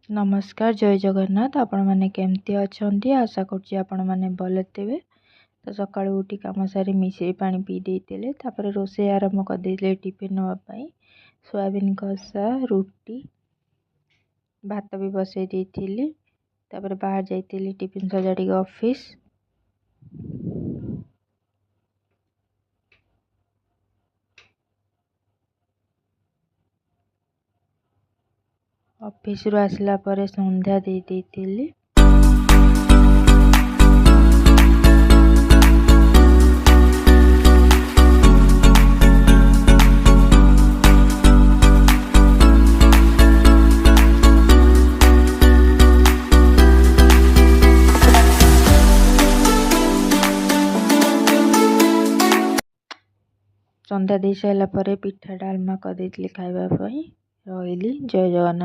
नमस्कार जय जगन्नाथ आपण मैंने केमती अच्छा आशा करुँच आपण मैंने भले थे। तो सकाळु उठी कम सारी मिश्री पानी पी देते तापर रोषे आरंभ करदे टिफिन नापाई सोयाबीन कषा रुटी भात भी बसई देती तापर बाहर जाइली टिफिन सजाड़ी ऑफिस। ऑफिस रु आसला परे संध्या दे देती। संध्या दे सारा पिठा डालमा कर खाइबा रही। जय जगन्नाथ।